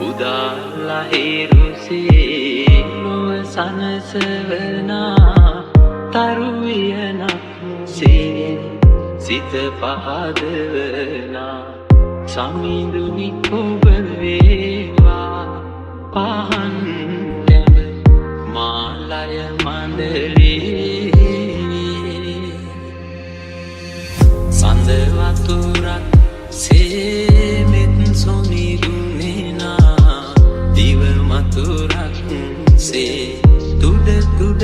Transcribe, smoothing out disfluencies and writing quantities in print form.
උදාලහිරුසේ ලොව සනසවනා තරුවියනක් සේ සිත පහදවනා සමිඳුනි ඔබ වේවා පහන් දැම මාලය මණ්ඩලේ සඳ වතුරක් සේමෙත් සොමිදුනේනා දිව මතුරක් සේ තුඩ තුඩ